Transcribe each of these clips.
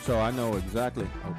So I know exactly. Oh.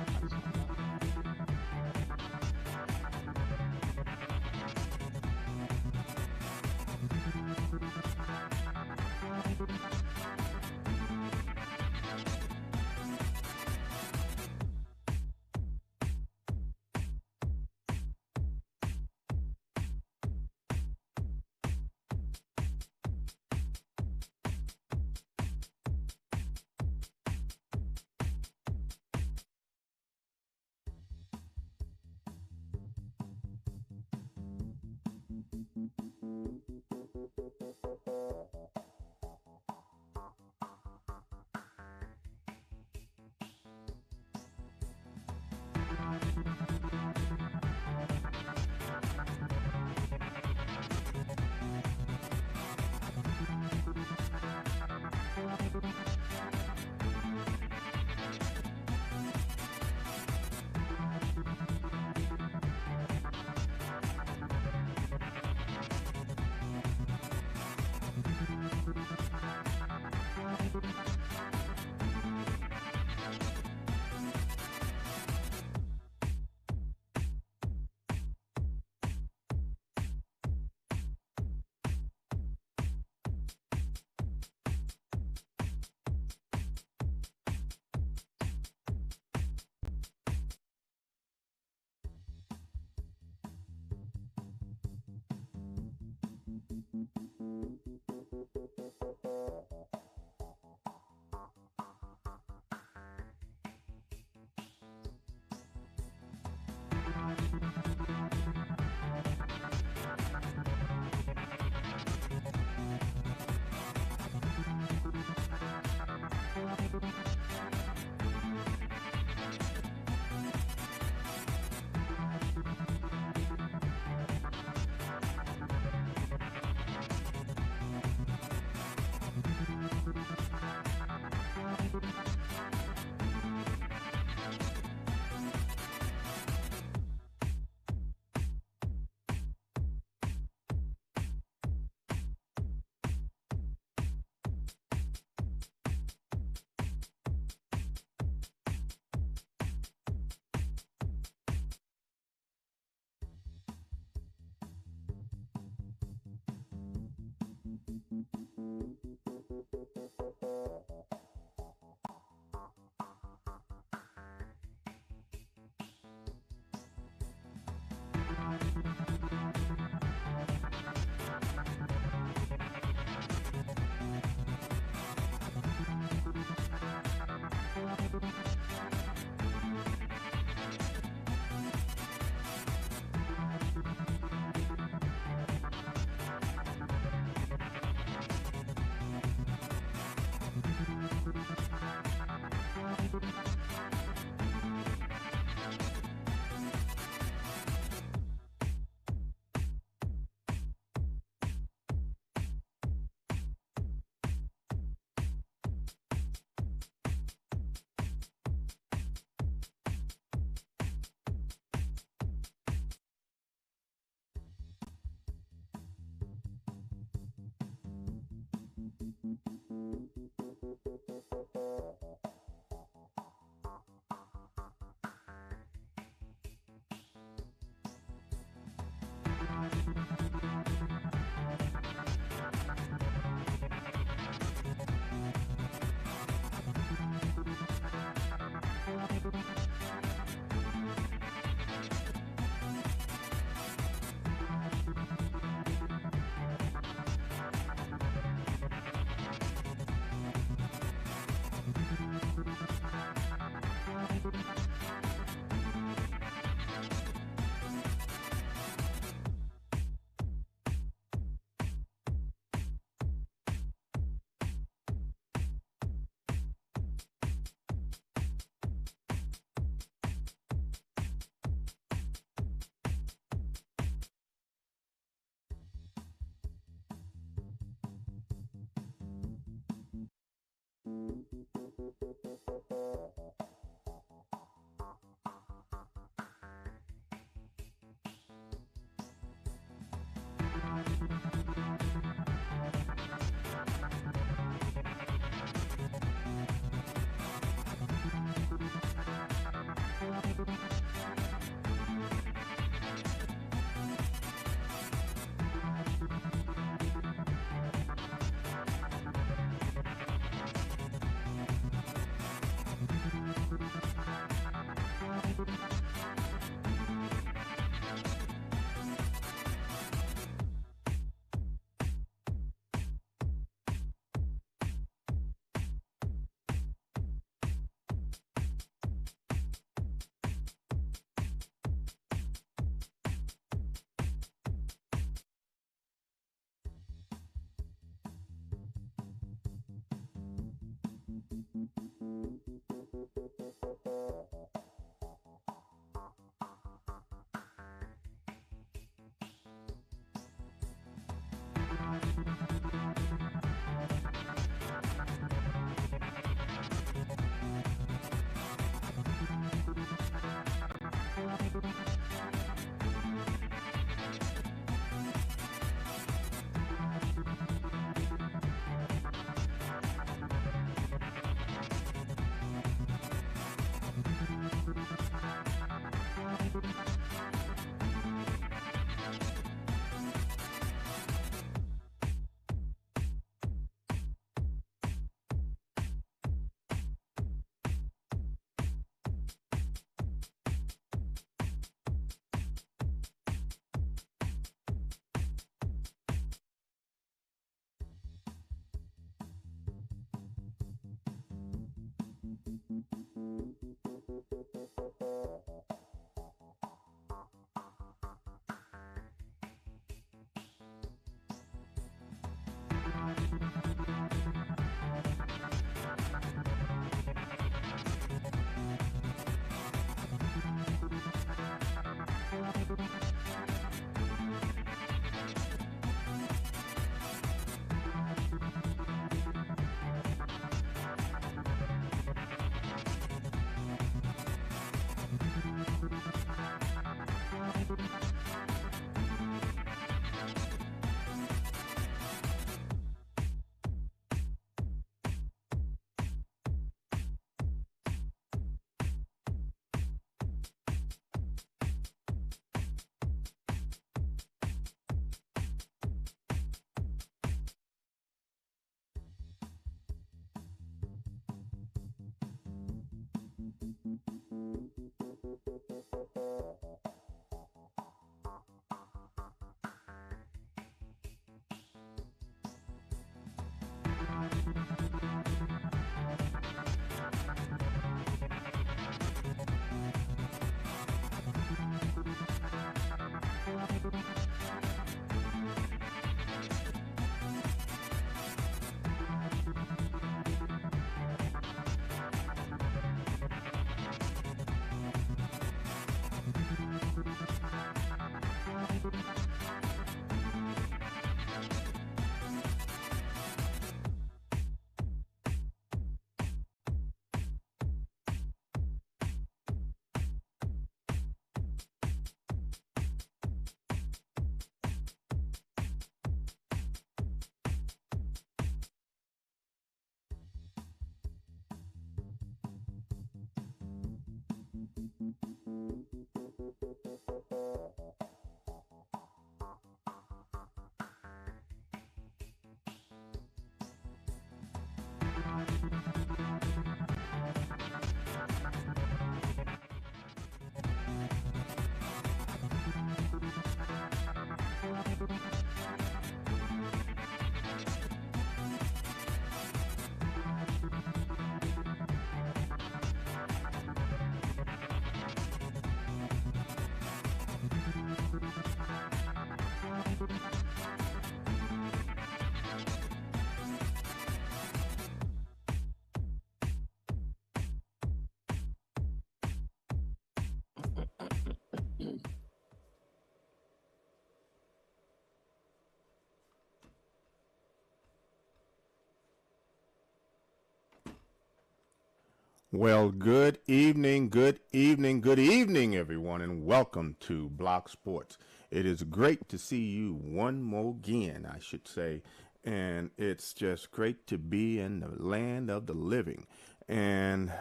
Well, good evening, good evening, good evening, everyone, and welcome to Block Sports. It is great to see you one more again, I should say, and it's just great to be in the land of the living. And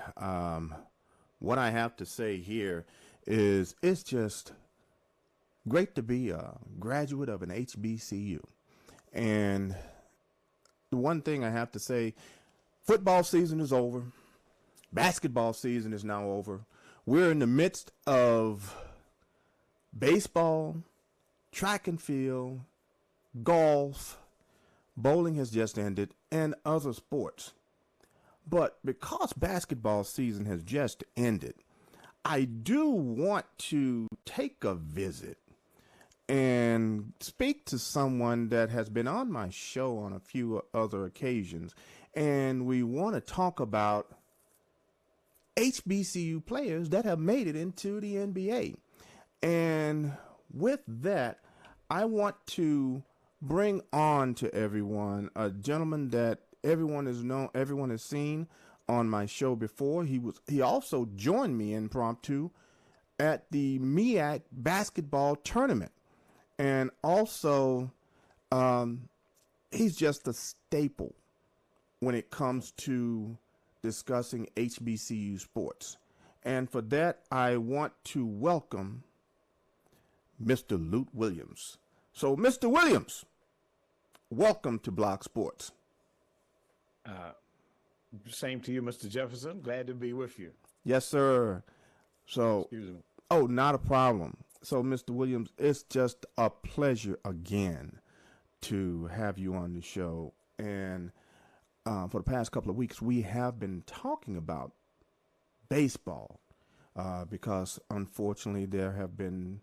what I have to say here is it's just great to be a graduate of an HBCU. And the one thing I have to say, football season is over. Basketball season is now over. We're in the midst of baseball, track and field, golf, bowling has just ended, and other sports. But because basketball season has just ended, I do want to take a visit and speak to someone that has been on my show on a few other occasions. And we want to talk about HBCU players that have made it into the NBA. And with that, I want to bring on to everyone a gentleman that everyone has seen on my show before. He also joined me impromptu at the MEAC basketball tournament. And also, he's just a staple when it comes to discussing HBCU sports. And for that, I want to welcome Mr. Lute Williams. So, Mr. Williams, welcome to Block Sports. Same to you, Mr. Jefferson. Glad to be with you. Yes, sir. So, excuse me. Oh, not a problem. So, Mr. Williams, it's just a pleasure again to have you on the show. And for the past couple of weeks, we have been talking about baseball because, unfortunately, there have been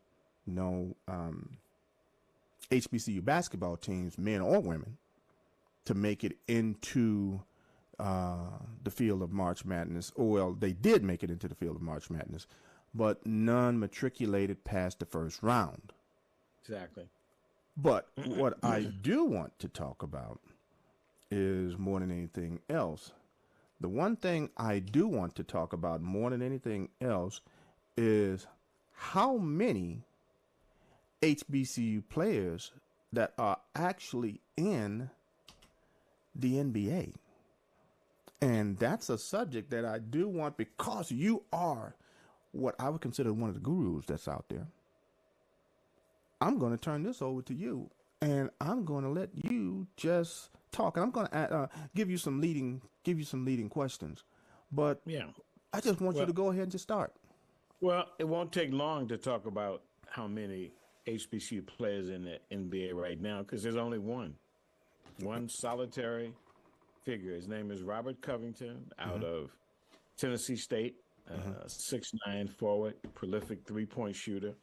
no HBCU basketball teams, men or women, to make it into the field of March Madness. Or, well, they did make it into the field of March Madness, but none matriculated past the first round. Exactly. But what I do want to talk about is more than anything else. The one thing I do want to talk about more than anything else is how many HBCU players that are actually in the NBA. And that's a subject that I do want, because you are what I would consider one of the gurus that's out there. I'm going to turn this over to you, and I'm going to let you just talk. And I'm going to give you some leading questions. But yeah, I just want you to go ahead and just start. Well, it won't take long to talk about how many HBCU players in the NBA right now, because there's only one solitary figure. His name is Robert Covington out of Tennessee State, 6'9" forward, prolific three-point shooter.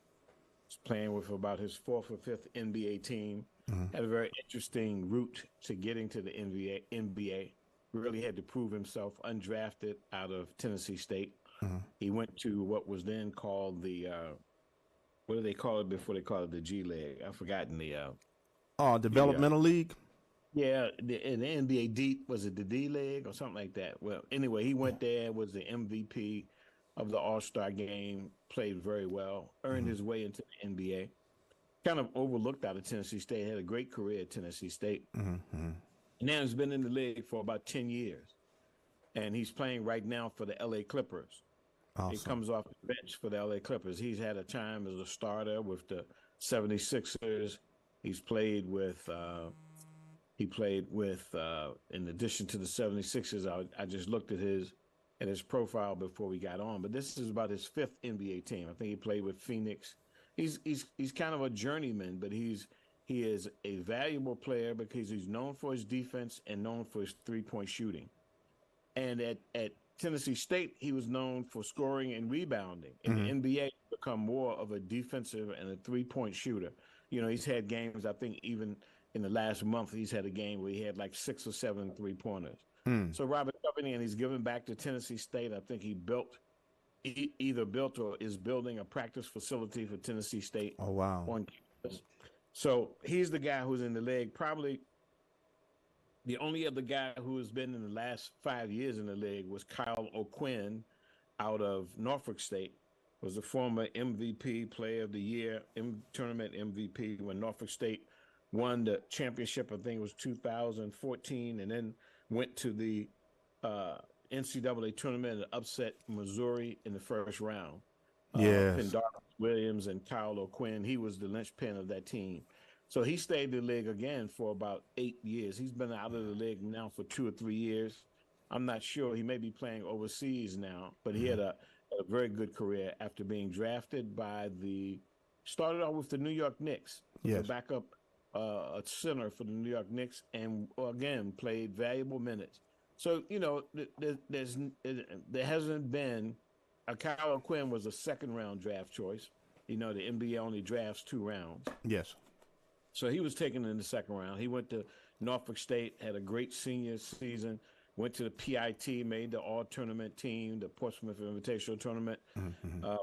He's playing with about his fourth or fifth NBA team. Had a very interesting route to getting to the NBA. Really had to prove himself undrafted out of Tennessee State. He went to what was then called the what do they call it before they called it the G League? I've forgotten the developmental league. Yeah, the NBA D, was it the D League or something like that? Well, anyway, he went there, was the MVP of the All-Star game, played very well, earned his way into the NBA. Kind of overlooked out of Tennessee State, had a great career at Tennessee State. Now he's been in the league for about 10 years, and he's playing right now for the LA Clippers. Awesome. He comes off the bench for the LA Clippers. He's had a time as a starter with the 76ers. He's played with in addition to the 76ers, I just looked at his profile before we got on, but this is about his fifth NBA team. I think he played with Phoenix. He's kind of a journeyman, but he is a valuable player because he's known for his defense and known for his three-point shooting. And at Tennessee State, he was known for scoring and rebounding. In the NBA, he's become more of a defensive and a three-point shooter. You know, he's had games, I think even in the last month, he's had a game where he had like 6 or 7 three-pointers. So Robert Covington, he's given back to Tennessee State. I think he either built or is building a practice facility for Tennessee State. Oh, wow. On campus. So he's the guy who's in the league, probably The only other guy who has been in the last 5 years in the league was Kyle O'Quinn out of Norfolk State. Was a former MVP, Player of the Year, tournament MVP when Norfolk State won the championship. I think it was 2014, and then went to the NCAA tournament and upset Missouri in the first round. Yes. Pendar Williams and Kyle O'Quinn. He was the linchpin of that team. So he stayed in the league again for about 8 years. He's been out of the league now for 2 or 3 years. I'm not sure. He may be playing overseas now, but he had a very good career after being drafted by started out with the New York Knicks, Yes. the backup center for the New York Knicks, and again played valuable minutes. So there hasn't been. Kyle O'Quinn was a second-round draft choice. The NBA only drafts 2 rounds. Yes. So he was taken in the second round. He went to Norfolk State, had a great senior season, went to the PIT, made the all-tournament team, the Portsmouth Invitational Tournament. Mm-hmm.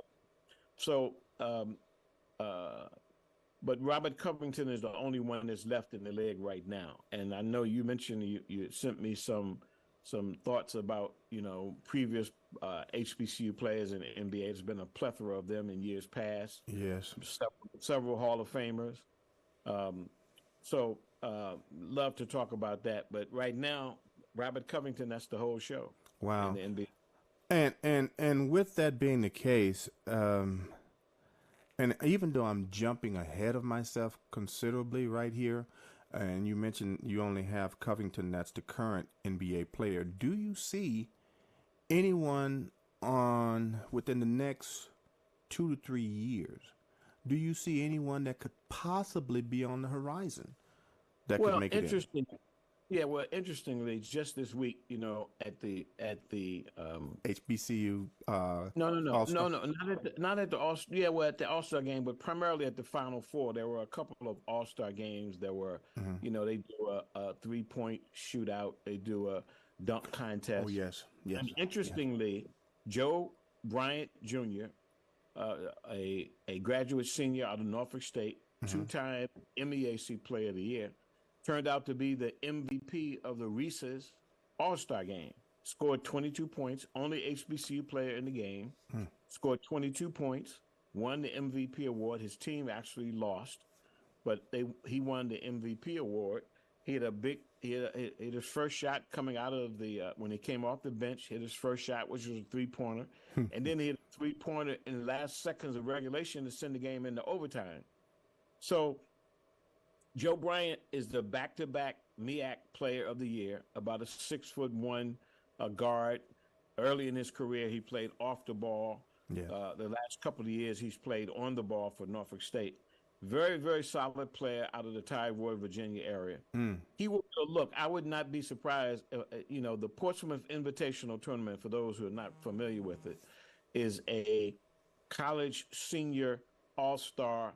But Robert Covington is the only one that's left in the league right now. And I know you mentioned you sent me some thoughts about, previous HBCU players in the NBA. There's been a plethora of them in years past. Yes. Several Hall of Famers. Love to talk about that. But right now, Robert Covington, that's the whole show. Wow. In the NBA. And with that being the case, and even though I'm jumping ahead of myself considerably right here, and you mentioned you only have Covington, that's the current NBA player. Do you see anyone within the next 2 to 3 years? Do you see anyone that could possibly be on the horizon that could make it in? Interesting. Yeah, well, interestingly, just this week, at the HBCU. not at the All-Star. Yeah, well, at the All-Star game, but primarily at the Final Four. There were a couple of All-Star games. There were, they do a 3-point shootout. They do a dunk contest. Oh yes. And interestingly, Joe Bryant Jr., a graduate senior out of Norfolk State, 2-time MEAC Player of the Year, turned out to be the MVP of the Reese's All-Star game. Scored 22 points, only HBCU player in the game. Scored 22 points, won the MVP award. His team actually lost, but he won the MVP award. He had his first shot coming out of when he came off the bench, hit his first shot, which was a 3-pointer. And then he hit a 3-pointer in the last seconds of regulation to send the game into overtime. So Joe Bryant is the back-to-back MEAC Player of the Year, about a 6'1" guard. Early in his career, he played off the ball. Yeah. The last couple of years, he's played on the ball for Norfolk State. Very, very solid player out of the Tyrone, Virginia area. He will look. I would not be surprised. The Portsmouth Invitational Tournament, for those who are not familiar with it, is a college senior all-star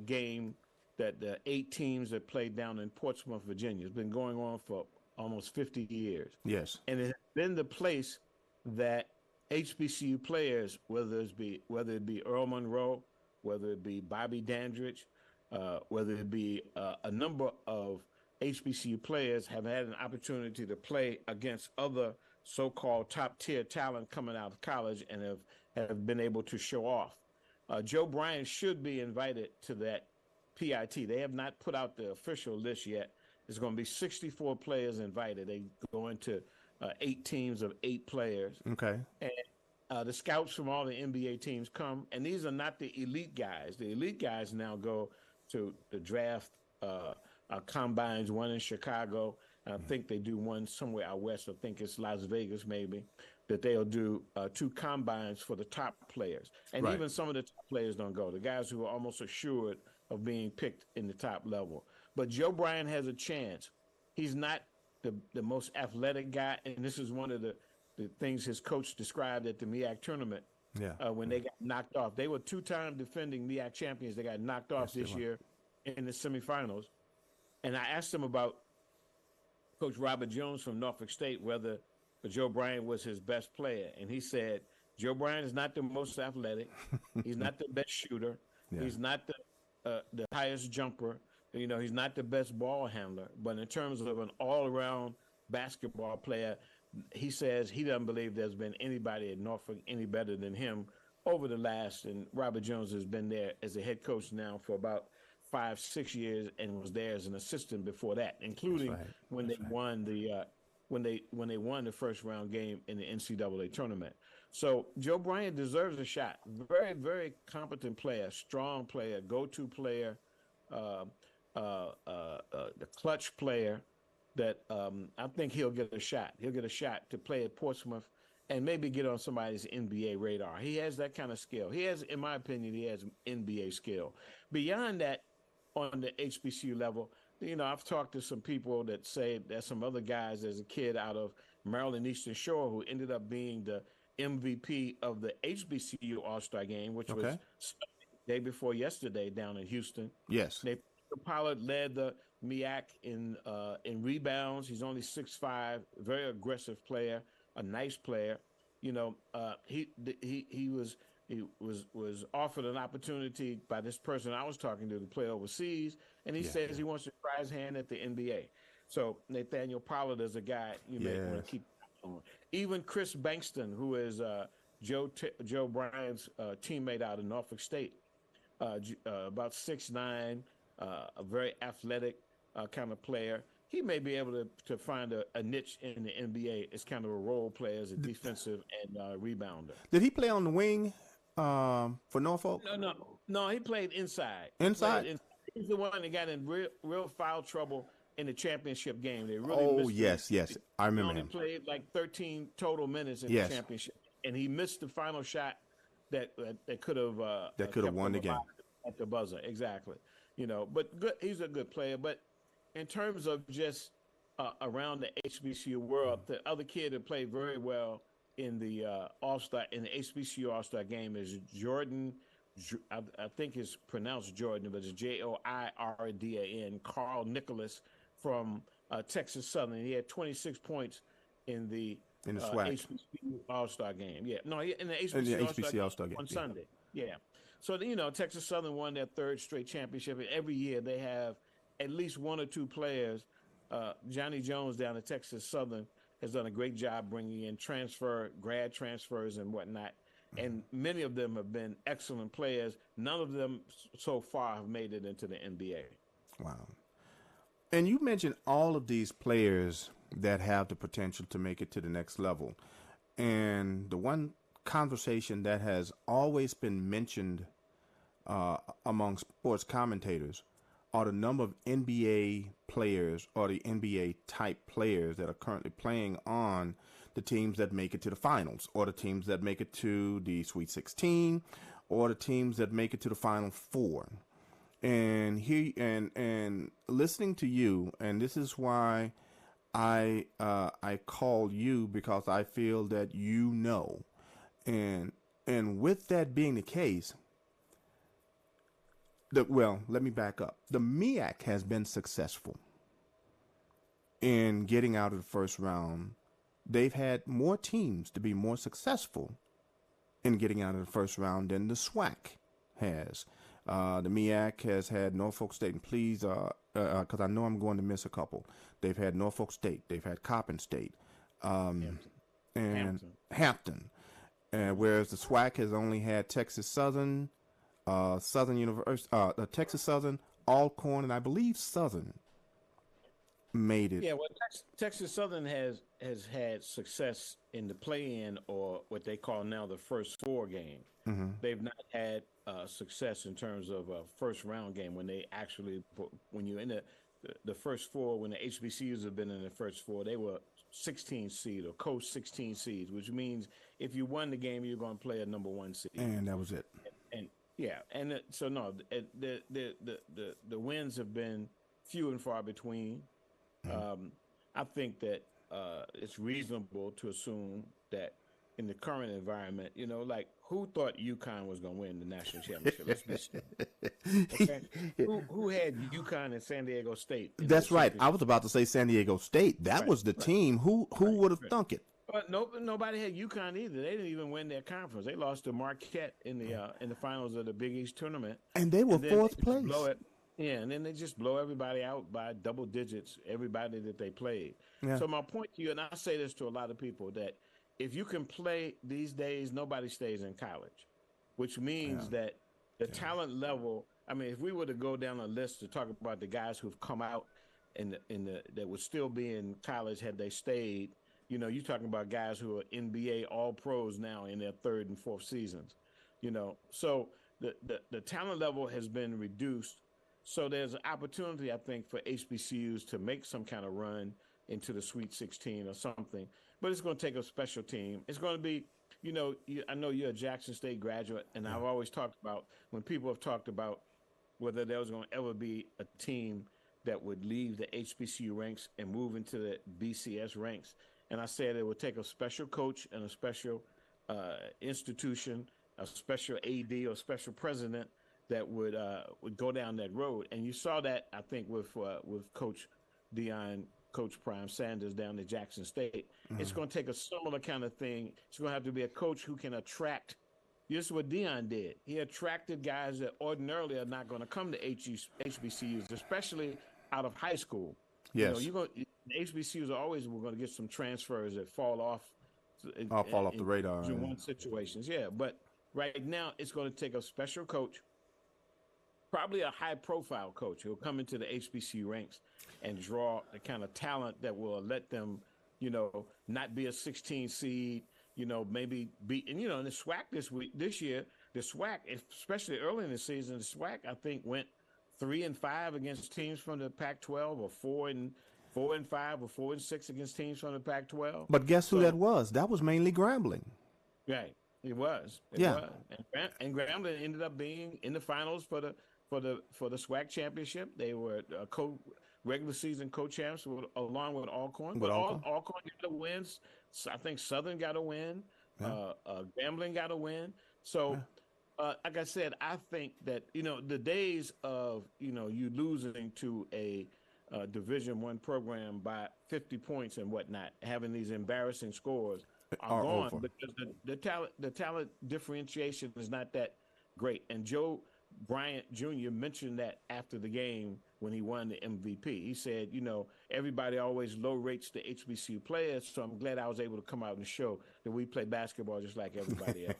game that the 8 teams that played down in Portsmouth, Virginia. It's been going on for almost 50 years. Yes. And it has been the place that HBCU players, whether it be Earl Monroe, whether it be Bobby Dandridge, whether it be a number of HBCU players, have had an opportunity to play against other so-called top-tier talent coming out of college and have been able to show off. Joe Bryant should be invited to that PIT. They have not put out the official list yet. There's going to be 64 players invited. They go into 8 teams of 8 players. Okay. And the scouts from all the NBA teams come, and these are not the elite guys. The elite guys now go to the draft combines, one in Chicago, and I think they do one somewhere out west. I think it's Las Vegas maybe, that they'll do 2 combines for the top players. And Right. even some of the top players don't go. The guys who are almost assured of being picked in the top level. But Joe Bryant has a chance. He's not the most athletic guy, and this is one of the things his coach described at the MEAC tournament. Yeah. When they got knocked off. They were 2-time defending MEAC champions. They got knocked off this year in the semifinals. And I asked him about Coach Robert Jones from Norfolk State, whether Joe Bryant was his best player. And he said, Joe Bryant is not the most athletic. He's not the best shooter. Yeah. He's not the highest jumper. You know, he's not the best ball handler, but in terms of an all-around basketball player, he says he doesn't believe there's been anybody at Norfolk any better than him over the last. And Robert Jones has been there as a head coach now for about 5-6 years, and was there as an assistant before that, including when they won the when they won the first round game in the NCAA tournament. So Joe Bryant deserves a shot. Very, very competent player, strong player, go-to player, the clutch player that I think he'll get a shot. He'll get a shot to play at Portsmouth and maybe get on somebody's NBA radar. He has that kind of skill. He has, in my opinion, he has NBA skill. Beyond that, on the HBCU level, you know, I've talked to some people that say there's some other guys as a kid out of Maryland Eastern Shore who ended up being the MVP of the HBCU All-Star game, which was the day before yesterday down in Houston. Yes. Pollard led the MEAC in rebounds. He's only 6'5", very aggressive player, a nice player. You know, he was offered an opportunity by this person I was talking to play overseas, and he says he wants to try his hand at the NBA. So Nathaniel Pollard is a guy you may want to keep on. Even Chris Bankston, who is Joe Bryant's teammate out of Norfolk State, about 6'9", a very athletic kind of player. He may be able to find a niche in the NBA as kind of a role player, as a defensive and rebounder. Did he play on the wing for Norfolk? No. He played inside. Inside? He's the one that got in real foul trouble in the championship game. They really yes. I remember him. He played like 13 total minutes in the championship, and he missed the final shot that could have won the game at the buzzer. Exactly. You know, but good. He's a good player. But in terms of just around the HBCU world, the other kid that played very well in the All-Star in the HBCU All-Star game is Jordan. I think it's pronounced Jordan, but it's Joirdan. Carl Nicholas from Texas Southern. He had 26 points in the SWAC HBCU All-Star game. Yeah, no, in the HBCU All-Star game on Sunday. Yeah. So, you know, Texas Southern won their third straight championship. And every year they have at least one or two players. Johnny Jones down at Texas Southern has done a great job bringing in grad transfers and whatnot. And many of them have been excellent players. None of them so far have made it into the NBA. Wow. And you mentioned all of these players that have the potential to make it to the next level. And the one conversation that has always been mentioned among sports commentators are the number of NBA players or the NBA type players that are currently playing on the teams that make it to the finals, or the teams that make it to the Sweet 16, or the teams that make it to the Final Four. And and listening to you, and this is why I call you, because I feel that you know. And with that being the case, let me back up. The MEAC has been successful in getting out of the first round. They've had more teams to be more successful in getting out of the first round than the SWAC has. The MEAC has had Norfolk State, and please, because I know I'm going to miss a couple. They've had Norfolk State, they've had Coppin State, and Hampton. Whereas the SWAC has only had Texas Southern, Southern University, Texas Southern, Alcorn, and I believe Southern made it. Yeah, well, Texas Southern has had success in the play-in, or what they call now the first four game. Mm-hmm. They've not had success in terms of a first round game when you're in the first four, when the HBCUs have been in the first four, they were 16 seed or co-16 seeds, which means if you won the game, you're going to play a number one seed. And that was it. So the wins have been few and far between. Mm-hmm. I think that it's reasonable to assume that in the current environment, you know, like, who thought UConn was going to win the national championship? Let's be serious. Okay? Who had UConn and San Diego State? That's right. I was about to say San Diego State. That was the team. Who would have thunk it? But nobody had UConn either. They didn't even win their conference. They lost to Marquette in the finals of the Big East tournament. And they were fourth place. Yeah, and then they just blow everybody out by double digits, everybody that they played. Yeah. So my point to you, and I say this to a lot of people, that if you can play these days, nobody stays in college, which Yeah. means that the Yeah. talent level. I mean, if we were to go down a list to talk about the guys who've come out in the that would still be in college had they stayed, you're talking about guys who are NBA All Pros now in their third and fourth seasons. So the talent level has been reduced. So there's an opportunity, I think, for HBCUs to make some kind of run into the Sweet 16 or something. But it's going to take a special team. It's going to be, I know you're a Jackson State graduate, and Yeah. I've always talked about when people have talked about whether there was going to ever be a team that would leave the HBCU ranks and move into the BCS ranks. And I said it would take a special coach and a special institution, a special AD or special president that would go down that road. And you saw that, I think, with Coach Deion, Coach Prime Sanders down at Jackson State. It's going to take a similar kind of thing. It's going to have to be a coach who can attract. This is what Deion did. He attracted guys that ordinarily are not going to come to HBCUs, especially out of high school. Yes. HBCUs are always we're going to get some transfers that fall off. I'll fall off the radar. In one situations, yeah. But right now, it's going to take a special coach, probably a high-profile coach who'll come into the HBCU ranks and draw the kind of talent that will let them, not be a 16 seed, maybe beat. And in the SWAC this year, the SWAC, especially early in the season, the SWAC I think went 3-5 against teams from the Pac-12, or 4-5, or 4-6 against teams from the Pac-12. But guess who that was? That was mainly Grambling. Right, it was. It Yeah. was. And Grambling ended up being in the finals for the SWAC championship. They were regular season co-champs along with Alcorn. But Alcorn got a win. I think Southern got a win. Yeah. Grambling got a win. So. Yeah. Like I said, I think that the days of you losing to a Division I program by 50 points and whatnot, having these embarrassing scores are gone over. because the talent differentiation is not that great. And Joe Bryant Jr. mentioned that after the game when he won the MVP. He said, everybody always low rates the HBCU players, so I'm glad I was able to come out and show that we play basketball just like everybody else.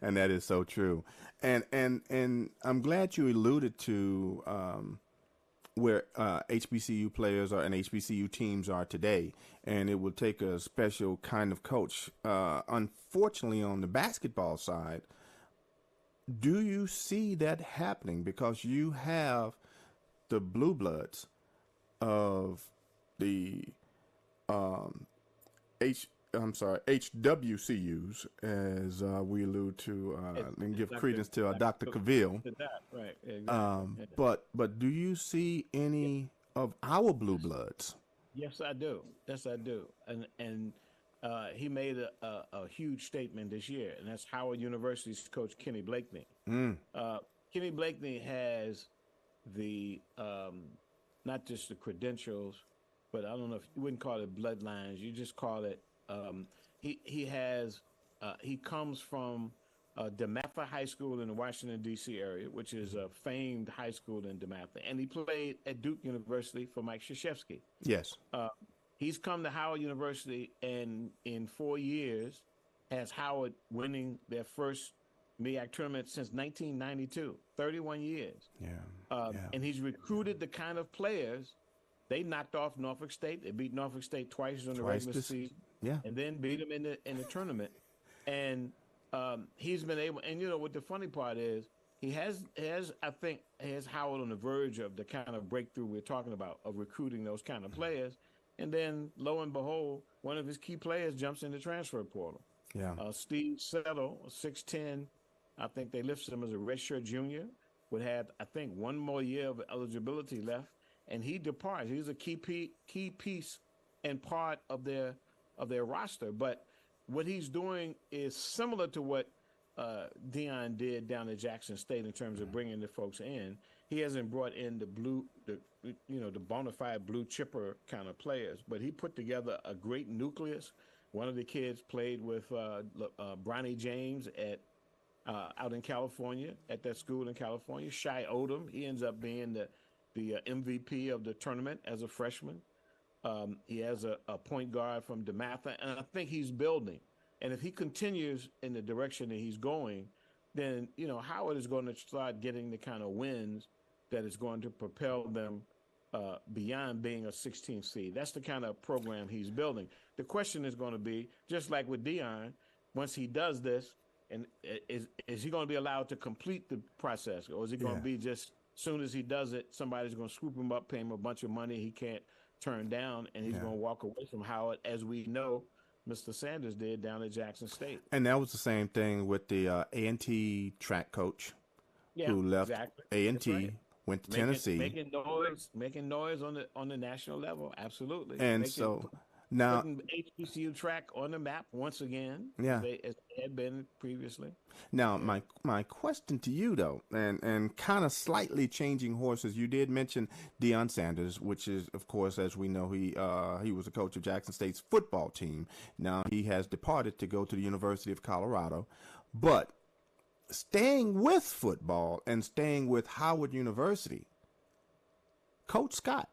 And that is so true. And I'm glad you alluded to where HBCU players are and HBCU teams are today, and it will take a special kind of coach. Unfortunately, on the basketball side, do you see that happening? Because you have the blue bloods of the HWCUs, as we allude to, and give credence to Dr. Cavill. Right. Exactly. But do you see any of our blue bloods? Yes, I do. And he made a huge statement this year, and that's Howard University's coach Kenny Blakeney. Kenny Blakeney has the not just the credentials, but I don't know if you wouldn't call it bloodlines. You just call it. He comes from DeMatha High School in the Washington D.C. area, which is a famed high school in DeMatha, and he played at Duke University for Mike Krzyzewski. Yes. He's come to Howard University, and in 4 years has Howard winning their first MEAC tournament since 1992, 31 years. Yeah. And he's recruited the kind of players. They knocked off Norfolk State. They beat Norfolk State twice in the regular season. Yeah. And then beat them in the tournament. And he's been able, and what the funny part is, he has Howard on the verge of the kind of breakthrough we're talking about, of recruiting those kind of players. And then, lo and behold, one of his key players jumps in the transfer portal. Yeah. Steve Settle, 6'10", I think they listed him as a redshirt junior, would have, I think, one more year of eligibility left, and he departs. He's a key piece and part of their roster. But what he's doing is similar to what Deion did down at Jackson State in terms of bringing the folks in. He hasn't brought in the bona fide blue chipper kind of players, but he put together a great nucleus. One of the kids played with Bronny James at out in California at that school in California. Shy Odom, he ends up being the MVP of the tournament as a freshman. He has a point guard from DeMatha, and I think he's building. And if he continues in the direction that he's going, then Howard is going to start getting the kind of wins that is going to propel them beyond being a 16th seed. That's the kind of program he's building. The question is going to be, just like with Deion, once he does this, and is he going to be allowed to complete the process, or is he going to be just soon as he does it, somebody's going to swoop him up, pay him a bunch of money he can't turn down, and he's going to walk away from Howard, as we know Mr. Sanders did down at Jackson State. And that was the same thing with the A&T track coach who left A&T, went to Tennessee. Making noise on the national level, absolutely. And so now putting HBCU track on the map once again, as it had been previously. Now, my question to you, though, and kind of slightly changing horses, you did mention Deion Sanders, which is, of course, as we know, he was a coach of Jackson State's football team. Now, he has departed to go to the University of Colorado. But staying with football and staying with Howard University, Coach Scott,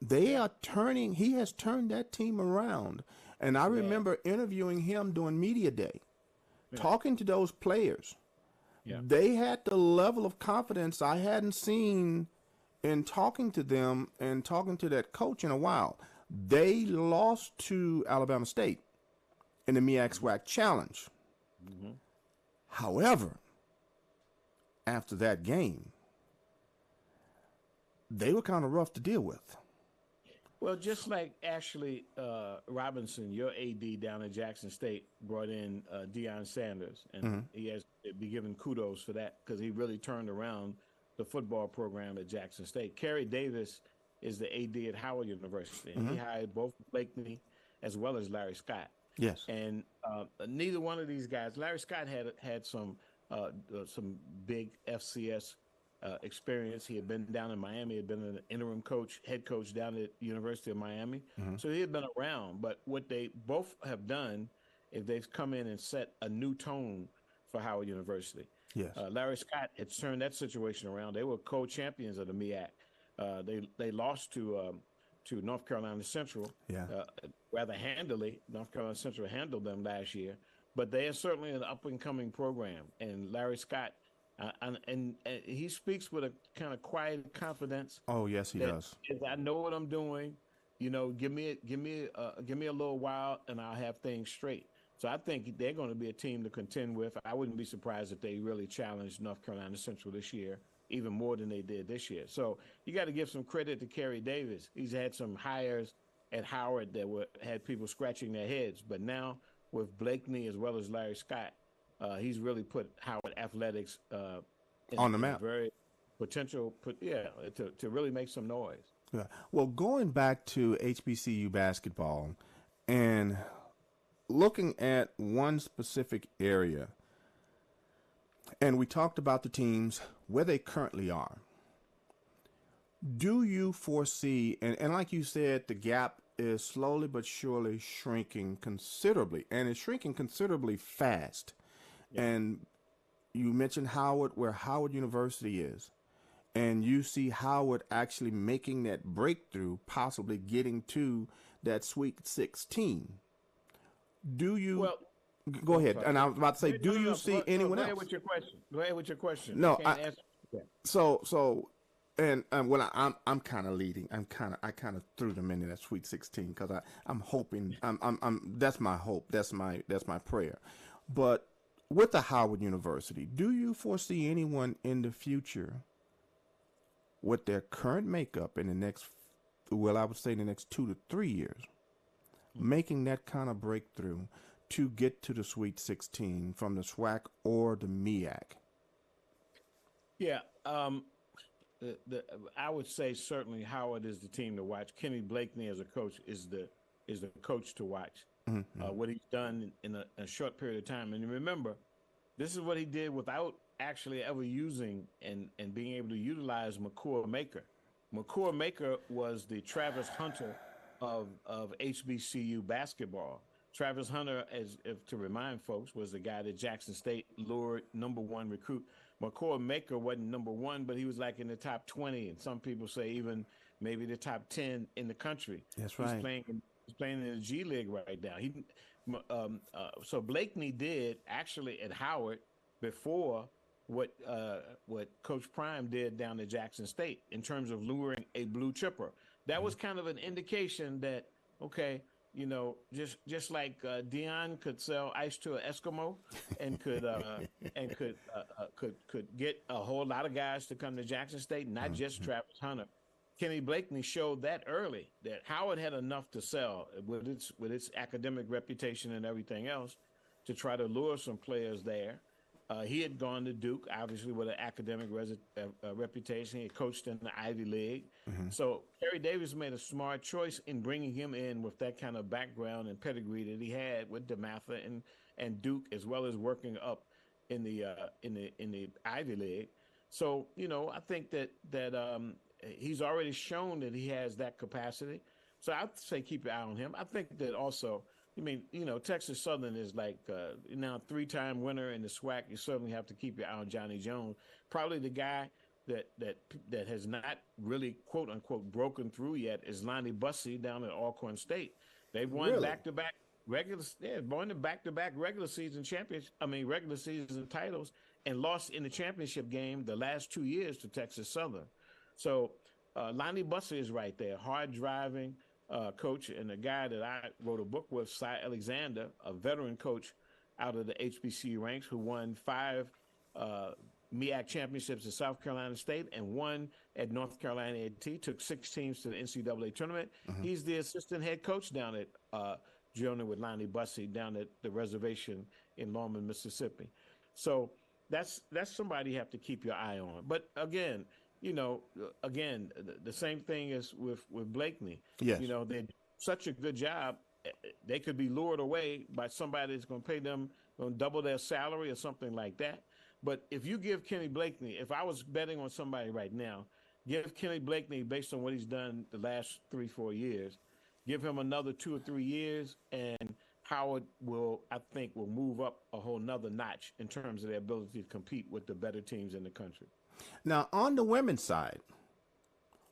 he has turned that team around. And I remember interviewing him during Media Day, talking to those players. They had the level of confidence I hadn't seen in talking to them and talking to that coach in a while. They lost to Alabama State in the MEAC SWAC Challenge. However, after that game, they were kind of rough to deal with. Well, just like Ashley Robinson, your AD down at Jackson State, brought in Deion Sanders, and he has to be given kudos for that because he really turned around the football program at Jackson State. Kerry Davis is the AD at Howard University, and he hired both Blakeney as well as Larry Scott. Yes. And neither one of these guys, Larry Scott had some big FCS experience. He had been down in Miami, had been an interim head coach down at University of Miami. So he had been around. But what they both have done is they've come in and set a new tone for Howard University. Yes. Larry Scott had turned that situation around. They were co-champions of the MEAC. They lost to North Carolina Central rather handily. North Carolina Central handled them last year. But they are certainly an up-and-coming program. And Larry Scott, and he speaks with a kind of quiet confidence. Oh, yes, he does. I know what I'm doing. Give me a little while, and I'll have things straight. So I think they're going to be a team to contend with. I wouldn't be surprised if they really challenged North Carolina Central this year, even more than they did this year. So you got to give some credit to Kerry Davis. He's had some hires at Howard that had people scratching their heads, but now with Blakeney as well as Larry Scott, he's really put Howard athletics on the map. Very potential, to really make some noise. Yeah. Well, going back to HBCU basketball and looking at one specific area, and we talked about the teams where they currently are. Do you foresee, and like you said, the gap is slowly but surely shrinking considerably, and it's shrinking considerably fast. And you mentioned Howard, where Howard University is, and you see Howard actually making that breakthrough, possibly getting to that Sweet 16. Do you? Well, go ahead. And I was about to say, do you see anyone else? Go ahead with your question. Go ahead with your question. No, I'm kind of leading. I kind of threw them into that Sweet 16 because I'm hoping. That's my hope. That's my prayer. But with the Howard University, do you foresee anyone in the future with their current makeup in the next, I would say the next 2 to 3 years, making that kind of breakthrough to get to the Sweet 16 from the SWAC or the MEAC? Yeah, I would say certainly Howard is the team to watch. Kenny Blakeney as a coach is the coach to watch. What he's done in a short period of time. And remember, this is what he did without actually ever using and being able to utilize McCool Maker. McCool Maker was the Travis Hunter of HBCU basketball. Travis Hunter, as if to remind folks, was the guy that Jackson State lured #1 recruit. McCord Maker wasn't #1, but he was like in the top 20, and some people say even maybe the top 10 in the country. That's He's right. playing in the G League right now. So Blakeney did actually at Howard before what Coach Prime did down at Jackson State in terms of luring a blue chipper. That was kind of an indication that okay, just like Dion could sell ice to an Eskimo, and could get a whole lot of guys to come to Jackson State, not just Travis Hunter. Kenny Blakeney showed that early that Howard had enough to sell with its academic reputation and everything else to try to lure some players there. He had gone to Duke, obviously with an academic reputation. He had coached in the Ivy League. So Kerry Davis made a smart choice in bringing him in with that kind of background and pedigree that he had with DeMatha and Duke, as well as working up in the Ivy League. So I think that he's already shown that he has that capacity. So I'd say keep your eye on him. I think that also. I mean, Texas Southern is like now 3-time winner in the SWAC. You certainly have to keep your eye on Johnny Jones. Probably the guy that has not really quote unquote broken through yet is Lonnie Bussey down at Alcorn State. They've won back-to-back regular season regular season titles, and lost in the championship game the last 2 years to Texas Southern. So Lonnie Bussey is right there, hard driving. Coach, and a guy that I wrote a book with, Cy Alexander, a veteran coach out of the HBCU ranks who won 5 MEAC championships at South Carolina State and 1 at North Carolina A&T, took 6 teams to the NCAA tournament. He's the assistant head coach down at Jonah with Lonnie Bussey down at the reservation in Longman, Mississippi. So that's somebody you have to keep your eye on. But again, the same thing as with Blakeney. Yes. They did such a good job. They could be lured away by somebody that's going to pay them, going to double their salary or something like that. But if you give Kenny Blakeney, if I was betting on somebody right now, give Kenny Blakeney, based on what he's done the last 3-4 years, give him another 2 or 3 years, and Howard I think will move up a whole nother notch in terms of their ability to compete with the better teams in the country. Now, on the women's side,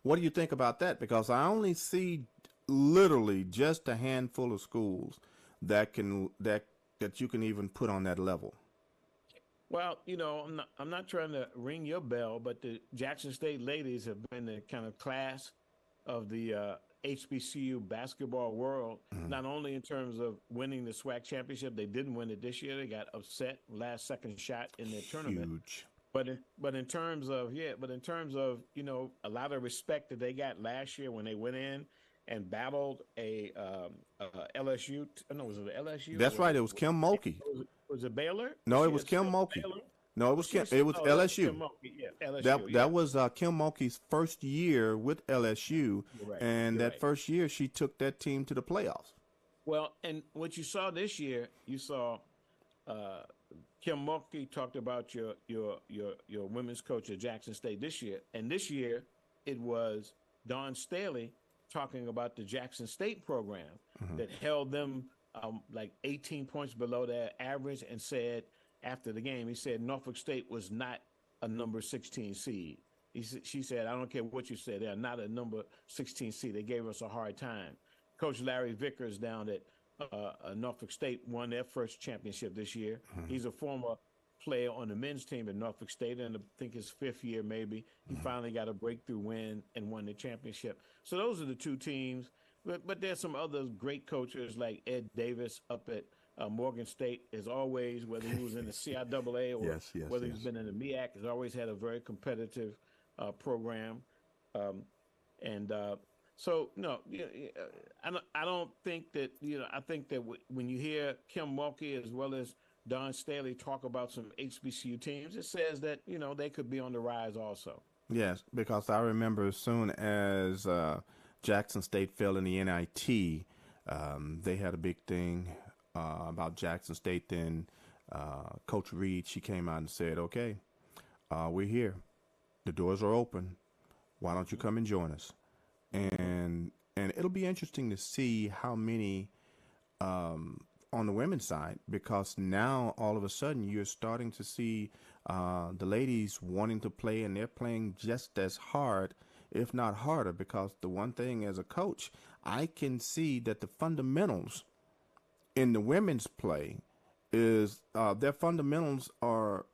what do you think about that? Because I only see literally just a handful of schools that you can even put on that level. Well, I'm not trying to ring your bell, but the Jackson State ladies have been the kind of class of the HBCU basketball world, not only in terms of winning the SWAC championship. They didn't win it this year. They got upset last second shot in their tournament. Huge. But in terms of a lot of respect that they got last year when they went in and battled a LSU. No, was it LSU? That's right. It was Kim Mulkey. Was it Baylor? No, it was Kim Mulkey. No, it was Kim. It was LSU. Kim Mulkey. Yeah, LSU. That was Kim Mulkey's first year with LSU, right. and that first year she took that team to the playoffs. Well, and what you saw this year, you saw Kim Mulkey talked about your women's coach at Jackson State this year, and this year it was Don Staley talking about the Jackson State program that held them like 18 points below their average, and said after the game, he said Norfolk State was not a number 16 seed. She said, I don't care what you said, they're not a number 16 seed. They gave us a hard time. Coach Larry Vickers down at Norfolk State won their first championship this year. He's a former player on the men's team at Norfolk State, and I think his 5th year maybe. He finally got a breakthrough win and won the championship. So those are the 2 teams. But there's some other great coaches like Ed Davis up at Morgan State, as always, whether he was in the CIAA or whether he's been in the MEAC, has always had a very competitive program. So no, I don't think that I think that when you hear Kim Mulkey as well as Don Staley talk about some HBCU teams, it says that they could be on the rise also. Yes, because I remember as soon as Jackson State fell in the NIT, they had a big thing about Jackson State. Then Coach Reed, she came out and said, "Okay, we're here. The doors are open. Why don't you come and join us?" And it'll be interesting to see how many on the women's side, because now all of a sudden you're starting to see the ladies wanting to play, and they're playing just as hard, if not harder, because the one thing as a coach, I can see that the fundamentals in the women's play is their fundamentals are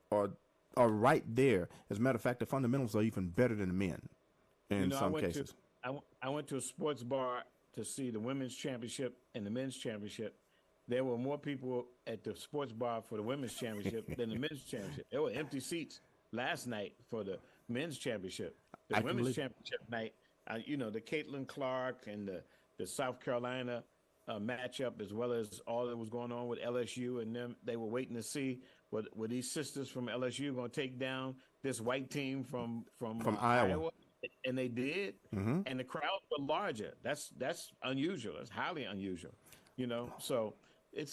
right there. As a matter of fact, the fundamentals are even better than the men in some cases. I went to a sports bar to see the women's championship and the men's championship. There were more people at the sports bar for the women's championship than the men's championship. There were empty seats last night for the men's championship. The women's championship night, the Caitlin Clark and the South Carolina matchup, as well as all that was going on with LSU and them. They were waiting to see what were these sisters from LSU going to take down this white team from Iowa. And they did, and the crowds were larger. That's unusual. That's highly unusual, So I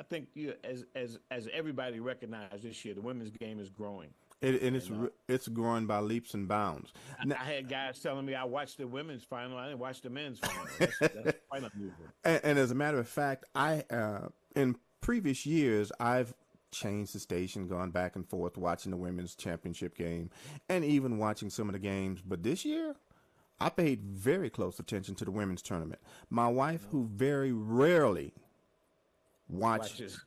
think as everybody recognized this year, the women's game is growing. It's growing by leaps and bounds. I had guys telling me I watched the women's final. I didn't watch the men's final. That's quite unusual. And as a matter of fact, I in previous years I've changed the station, gone back and forth, watching the women's championship game, and even watching some of the games. But this year, I paid very close attention to the women's tournament. My wife, who very rarely watches,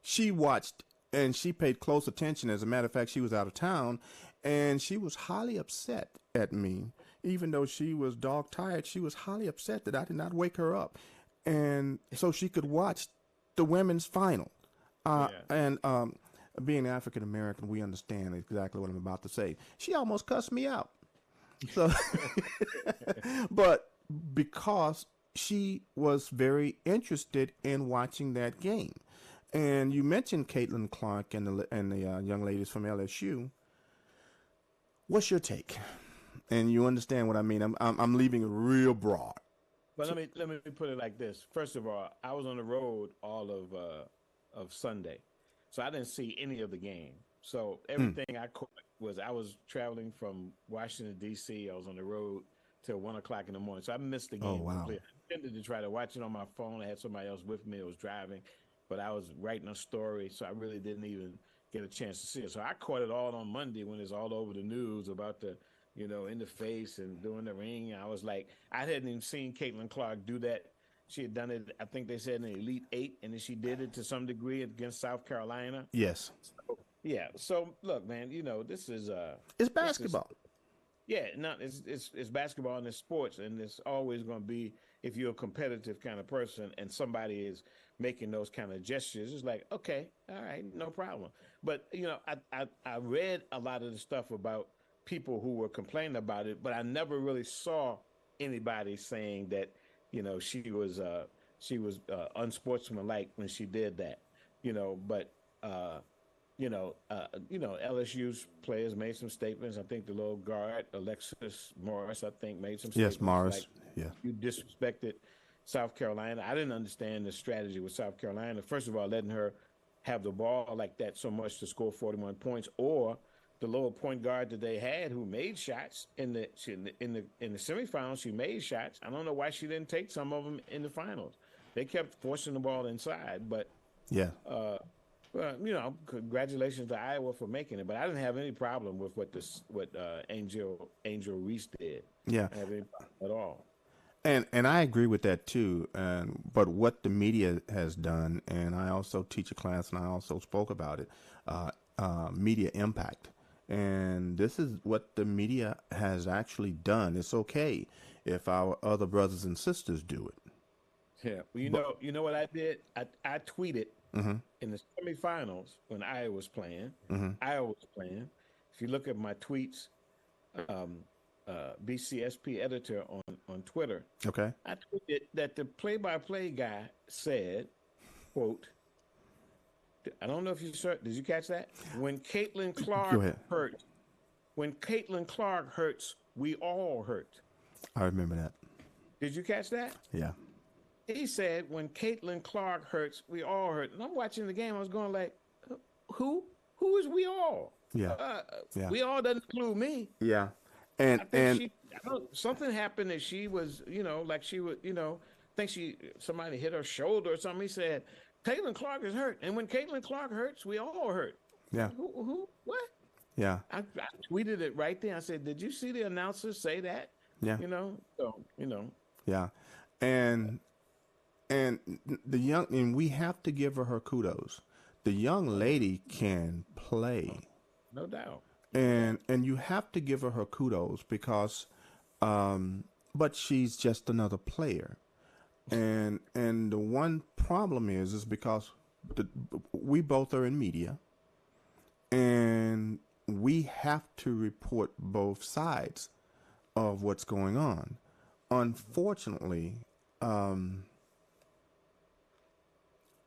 she watched and she paid close attention. As a matter of fact, she was out of town, and she was highly upset at me. Even though she was dog tired, she was highly upset that I did not wake her up, and so she could watch the women's final. And being African American, we understand exactly what I'm about to say. She almost cussed me out. So, but because she was very interested in watching that game, and you mentioned Caitlin Clark and the young ladies from LSU. What's your take? And you understand what I mean. I'm leaving it real broad. But let me put it like this. First of all, I was on the road all of Sunday, so I didn't see any of the game. So everything I caught I was traveling from Washington D.C. I was on the road till 1:00 in the morning, so I missed the game. Oh, wow. Completely. I intended to try to watch it on my phone. I had somebody else with me. I was driving, but I was writing a story, so I really didn't even get a chance to see it. So I caught it all on Monday when it's all over the news about the, in the face and doing the ring. I was like, I hadn't even seen Caitlin Clark do that. She had done it, I think they said, in the Elite Eight, and then she did it to some degree against South Carolina. Yes. So, yeah. So look, man, this is it's basketball. It's basketball and it's sports, and it's always going to be, if you're a competitive kind of person and somebody is making those kind of gestures, it's like, okay, all right, no problem. But I read a lot of the stuff about people who were complaining about it, but I never really saw anybody saying that she was unsportsmanlike when she did that. But LSU's players made some statements. I think the little guard, Alexis Morris, made some statements. Yes, Morris. Like, yeah. You disrespected South Carolina. I didn't understand the strategy with South Carolina. First of all, letting her have the ball like that so much to score 41 points, or the lower point guard that they had who made shots in the semifinals. She made shots. I don't know why she didn't take some of them in the finals. They kept forcing the ball inside, but yeah. Well, congratulations to Iowa for making it, but I didn't have any problem with what Angel Reese did. Yeah, I didn't have any problem at all. And I agree with that too. But what the media has done, and I also teach a class, and I also spoke about it, media impact. And this is what the media has actually done. It's okay if our other brothers and sisters do it. Yeah, well, you know what I did? I tweeted in the semifinals when Iowa was playing. If you look at my tweets, BCSP editor on Twitter. Okay. I tweeted that the play-by-play guy said, quote, I don't know if you saw, did you catch that? When Caitlin Clark hurt, when Caitlin Clark hurts, we all hurt. I remember that. Did you catch that? Yeah. He said, when Caitlin Clark hurts, we all hurt. And I'm watching the game. I was going like, who? Who is we all? Yeah. We all doesn't include me. Yeah. And something happened that she was, like she was, think somebody hit her shoulder or something. He said, Caitlin Clark is hurt. And when Caitlin Clark hurts, we all hurt. Yeah. Who, what? Yeah. I tweeted it right there. I said, did you see the announcer say that? Yeah. So. Yeah. And and we have to give her kudos. The young lady can play. No doubt. And you have to give her kudos because but she's just another player. And the one problem is because we both are in media, and we have to report both sides of what's going on. Unfortunately,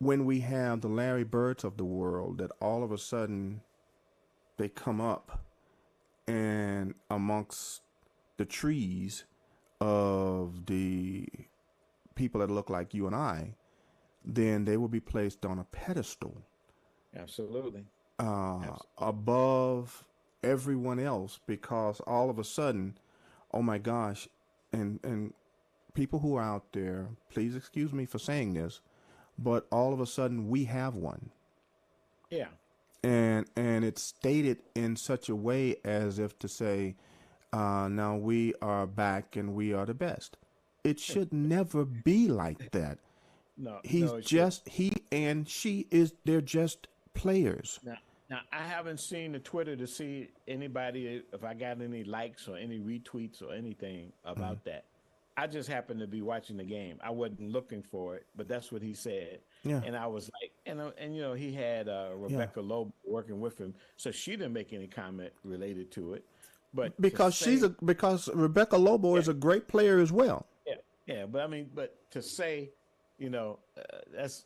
when we have the Larry Birds of the world, that all of a sudden they come up and amongst the trees of the people that look like you and I, then they will be placed on a pedestal. Absolutely. Above everyone else, because all of a sudden, oh my gosh, and people who are out there, please excuse me for saying this, but all of a sudden we have one. Yeah. And it's stated in such a way as if to say, now we are back and we are the best. It should never be like that. He and she they're just players. Now, I haven't seen the Twitter to see anybody, if I got any likes or any retweets or anything about that. I just happened to be watching the game. I wasn't looking for it, but that's what he said. Yeah. And I was like, and he had Rebecca Loeb working with him, so she didn't make any comment related to it. But because because Rebecca Lobo is a great player as well. Yeah, but to say, that's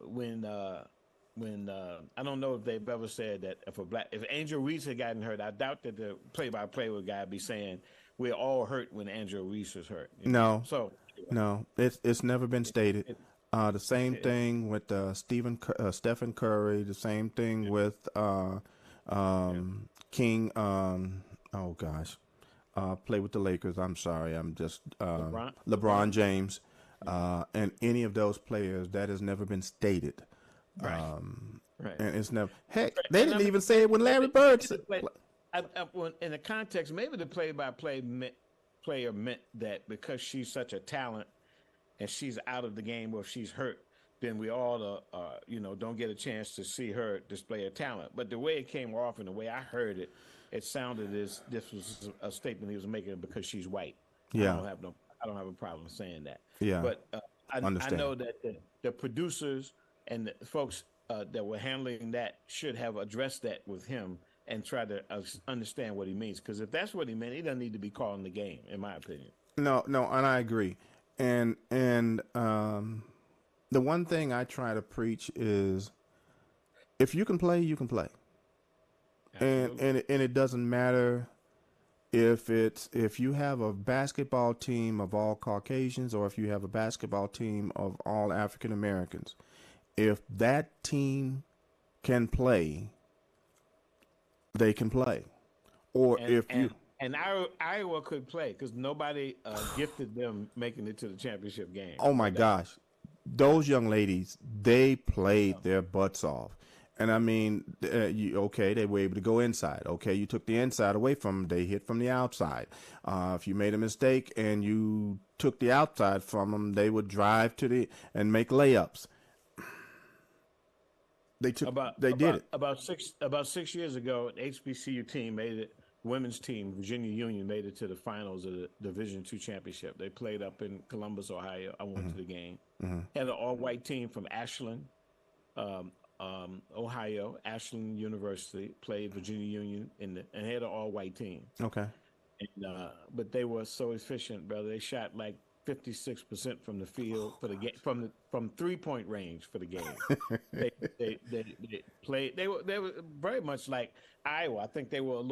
when I don't know if they've ever said that if Angel Reese had gotten hurt, I doubt that the play-by-play guy would be saying we're all hurt when Angel Reese is hurt. No, it's never been stated. The same thing with Stephen Curry. The same thing with King. Oh gosh, play with the Lakers. I'm sorry. I'm just LeBron James. And any of those players, that has never been stated. Right. And it's never. Heck, they didn't even say it when Larry Bird said. In the context, maybe the play-by-play player meant that because she's such a talent and she's out of the game or if she's hurt, then we all, don't get a chance to see her display her talent. But the way it came off and the way I heard it, it sounded as this was a statement he was making because she's white. Yeah. I don't have a problem saying that. Yeah. But I know that the producers and the folks that were handling that should have addressed that with him and try to understand what he means. Because if that's what he meant, he doesn't need to be calling the game, in my opinion. No, and I agree. And the one thing I try to preach is, if you can play, you can play. And it doesn't matter if you have a basketball team of all Caucasians or if you have a basketball team of all African Americans. If that team can play, they can play. And Iowa could play because nobody gifted them making it to the championship game. Oh my gosh, those young ladies, they played their butts off. And I mean, they were able to go inside. Okay, you took the inside away from them. They hit from the outside. If you made a mistake and you took the outside from them, they would drive and make layups. They did it. About 6 years ago, the HBCU team made it. Women's team, Virginia Union, made it to the finals of the Division II championship. They played up in Columbus, Ohio. I went to the game. Had an all-white team from Ashland, Ohio. Ashland University played Virginia Union and had an all-white team. Okay. And, but they were so efficient, brother. They shot like 56% from the field for the game, from 3-point range for the game. they played. They were very much like Iowa. I think they were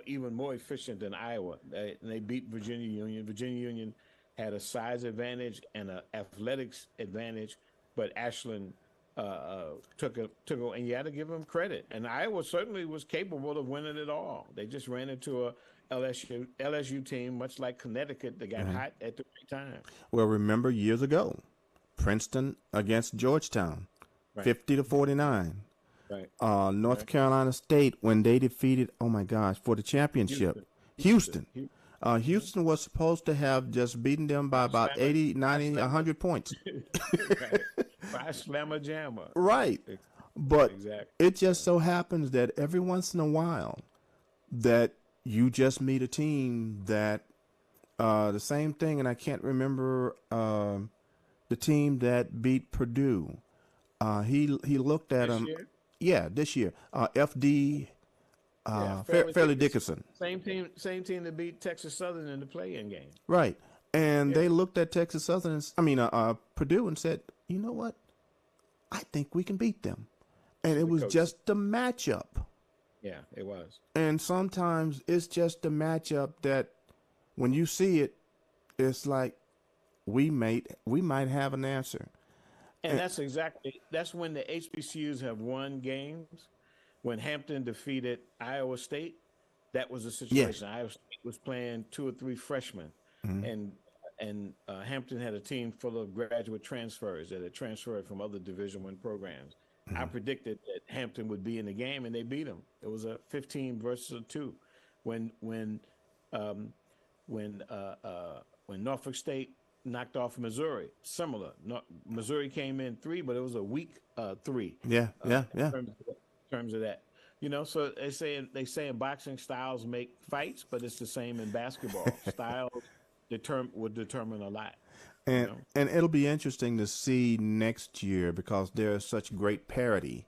even more efficient than Iowa. They beat Virginia Union. Virginia Union had a size advantage and an athletics advantage, but Ashland and you had to give him credit. And Iowa certainly was capable of winning it all. They just ran into a LSU team, much like Connecticut, that got hot at the right time. Well, remember years ago, Princeton against Georgetown, Right. 50-49. Right. North Carolina State when they defeated, oh my gosh, for the championship, Houston. Houston was supposed to have just beaten them by about 80, 90, 100 points. Right. By slammer jammer. Right. But Exactly. it just so happens that every once in a while that you just meet a team that the same thing, and I can't remember the team that beat Purdue. He looked at them. Yeah, this year. FD Fairleigh Dickinson. Same team that beat Texas Southern in the play-in game. Right. And they looked at Texas Southern, Purdue, and said, you know what? I think we can beat them. And it was just the matchup. Yeah, it was. And sometimes it's just the matchup that when you see it, it's like we might have an answer. And that's when the HBCUs have won games. When Hampton defeated Iowa State, that was the situation. Iowa State was playing 2 or 3 freshmen, and Hampton had a team full of graduate transfers that had transferred from other Division I programs. I predicted that Hampton would be in the game, and they beat them. It was a 15 versus a 2. When Norfolk State knocked off Missouri, similar. Missouri came in 3, but it was a weak 3. Yeah. In terms of that, so they say in boxing, styles make fights, but it's the same in basketball. Styles would determine a lot. And it'll be interesting to see next year because there's such great parity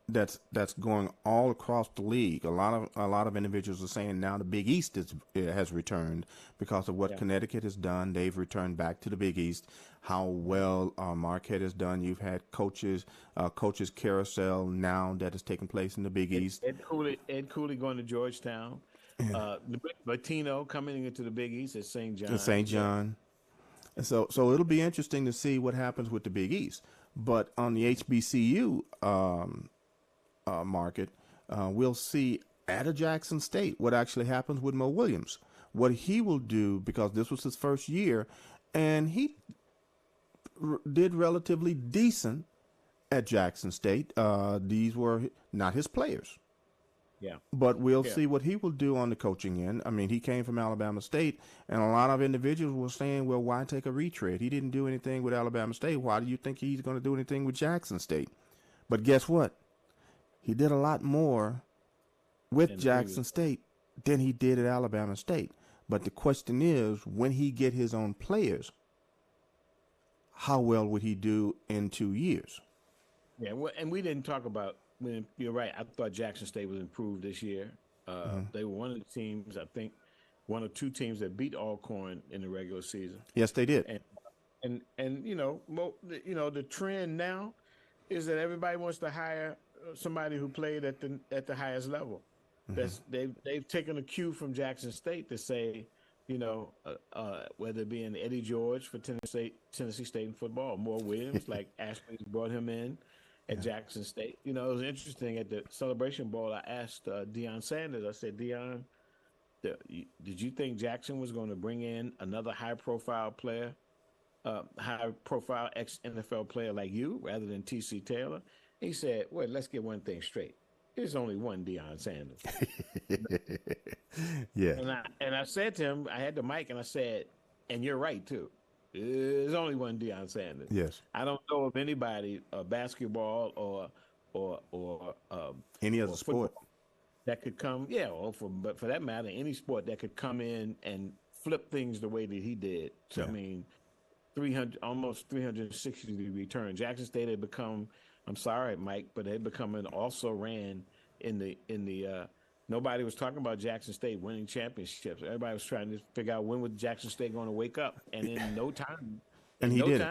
that's going all across the league. A lot of individuals are saying now the Big East has returned because of what Connecticut has done. They've returned back to the Big East. How well Marquette has done. You've had coaches carousel now that is taking place in the Big East. Ed Cooley going to Georgetown. Latino coming into the Big East at St. John. St. John. And so it'll be interesting to see what happens with the Big East. But on the HBCU market, we'll see at a Jackson State what actually happens with Mo Williams, what he will do, because this was his first year, and he did relatively decent at Jackson State. These were not his players. Yeah. But we'll see what he will do on the coaching end. I mean, he came from Alabama State, and a lot of individuals were saying, well, why take a retread? He didn't do anything with Alabama State. Why do you think he's going to do anything with Jackson State? But guess what? He did a lot more with Jackson State than he did at Alabama State. But the question is, when he get his own players, how well would he do in 2 years? Yeah, well, and we didn't talk about. You're right. I thought Jackson State was improved this year. They were one of the teams, I think, one or 2 teams that beat Alcorn in the regular season. Yes, they did. And the trend now is that everybody wants to hire somebody who played at the highest level. They've taken a cue from Jackson State to say, whether it be in Eddie George for Tennessee State in football, or Moore Williams, like Ashley brought him in at Jackson State. It was interesting at the Celebration Bowl. I asked Deion Sanders. I said, Deion, did you think Jackson was going to bring in another high-profile player, high-profile ex-NFL player like you, rather than T.C. Taylor? He said, well, let's get one thing straight. There's only one Deion Sanders. Yeah. And I said to him, I had the mic, and I said, and you're right, too. There's only one Deion Sanders. Yes. I don't know of anybody, basketball or any other sport that could come. Yeah, but for that matter, any sport that could come in and flip things the way that he did. So I mean, almost 360 return. Jackson State had become. I'm sorry, Mike, but they become an also ran in the. Nobody was talking about Jackson State winning championships. Everybody was trying to figure out when was Jackson State going to wake up, and in no time. And he did.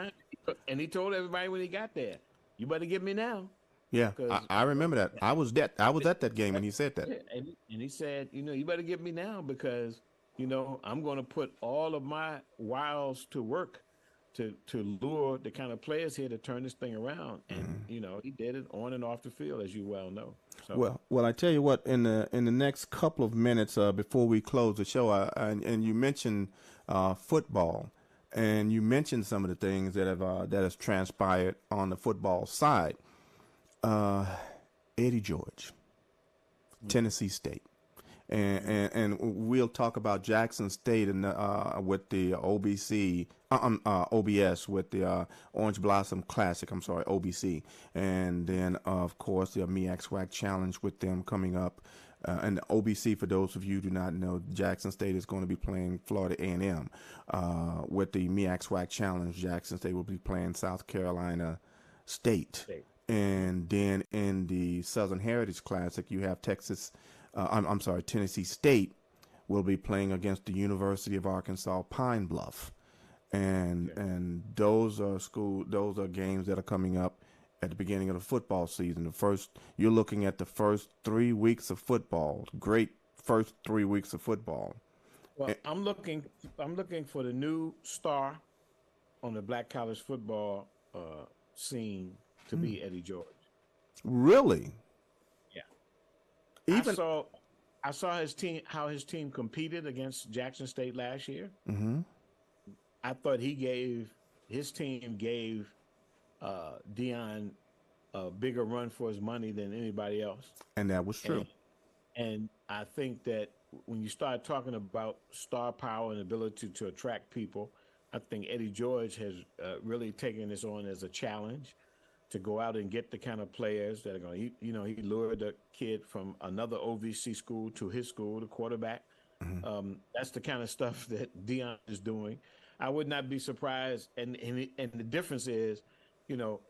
And he told everybody when he got there, "You better get me now." Yeah, I remember that. I was at that game when he said that. And he said, you better get me now because, I'm going to put all of my wiles to work to lure the kind of players here to turn this thing around. And he did it on and off the field, as you well know. So Well, I tell you what. In the next couple of minutes before we close the show, and you mentioned football, and you mentioned some of the things that has transpired on the football side. Eddie George, Tennessee State. And we'll talk about Jackson State and with the OBS with the Orange Blossom Classic. I'm sorry, OBC, and then of course the MEAC Challenge with them coming up. And the OBC, for those of you who do not know, Jackson State is going to be playing Florida A&M. With the MEAC Challenge, Jackson State will be playing South Carolina State. And then in the Southern Heritage Classic, you have Tennessee State will be playing against the University of Arkansas Pine Bluff, and those are games that are coming up at the beginning of the football season. You're looking at the first 3 weeks of football. Great first 3 weeks of football. Well, I'm looking for the new star on the black college football scene to be Eddie George. Really? Yeah. I saw how his team competed against Jackson State last year. Mm-hmm. I thought his team gave Deion a bigger run for his money than anybody else. And that was true. And I think that when you start talking about star power and ability to attract people, I think Eddie George has really taken this on as a challenge to go out and get the kind of players that are going to, he lured a kid from another OVC school to his school, the quarterback. Mm-hmm. That's the kind of stuff that Deion is doing. I would not be surprised. And the difference is,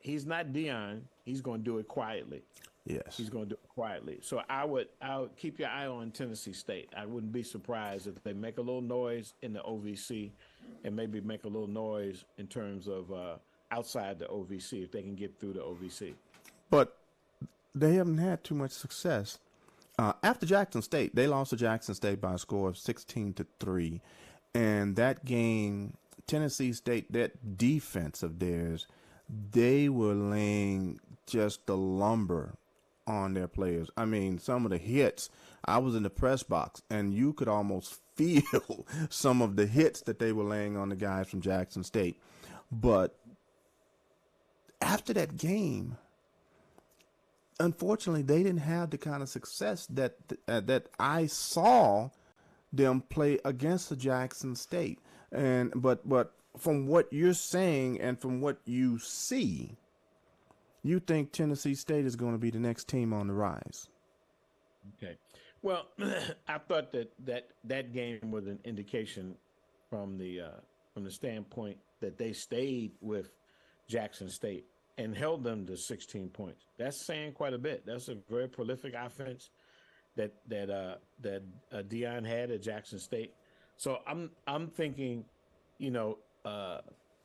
he's not Deion. He's going to do it quietly. Yes. He's going to do it quietly. So I would keep your eye on Tennessee State. I wouldn't be surprised if they make a little noise in the OVC and maybe make a little noise in terms of outside the OVC if they can get through the OVC. But they haven't had too much success. After Jackson State, they lost to Jackson State by a score of 16-3. And that game, Tennessee State, that defense of theirs, they were laying just the lumber on their players. I mean, some of the hits, I was in the press box, and you could almost feel some of the hits that they were laying on the guys from Jackson State. But after that game, unfortunately, they didn't have the kind of success that I saw them play against the Jackson State. But from what you're saying and from what you see, you think Tennessee State is going to be the next team on the rise. Okay. Well, I thought that game was an indication from the standpoint that they stayed with Jackson State and held them to 16 points. That's saying quite a bit. That's a very prolific offense that Deion had at Jackson State. So I'm thinking,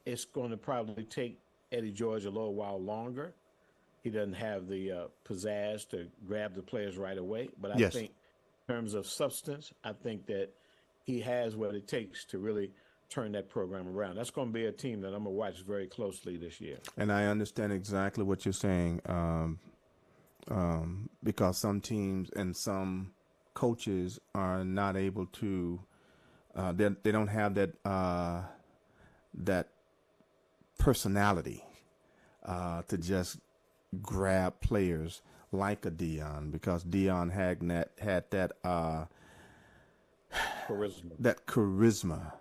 it's going to probably take Eddie George a little while longer. He doesn't have the pizzazz to grab the players right away. But I think in terms of substance, I think that he has what it takes to really turn that program around. That's going to be a team that I'm going to watch very closely this year. And I understand exactly what you're saying, because some teams and some coaches are not able to. They don't have that personality to just grab players like a Deion, because Deion had that charisma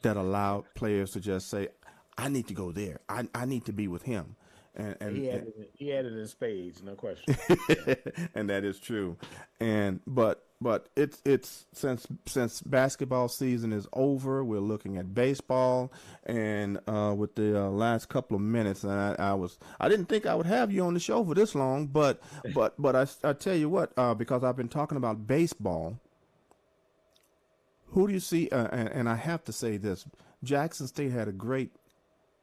that allowed players to just say, I need to go there. I need to be with him. And he had it in spades, no question. And that is true. But it's since basketball season is over, we're looking at baseball, and with the last couple of minutes, and I didn't think I would have you on the show for this long, but I tell you what, because I've been talking about baseball. Who do you see? And I have to say this: Jackson State had a great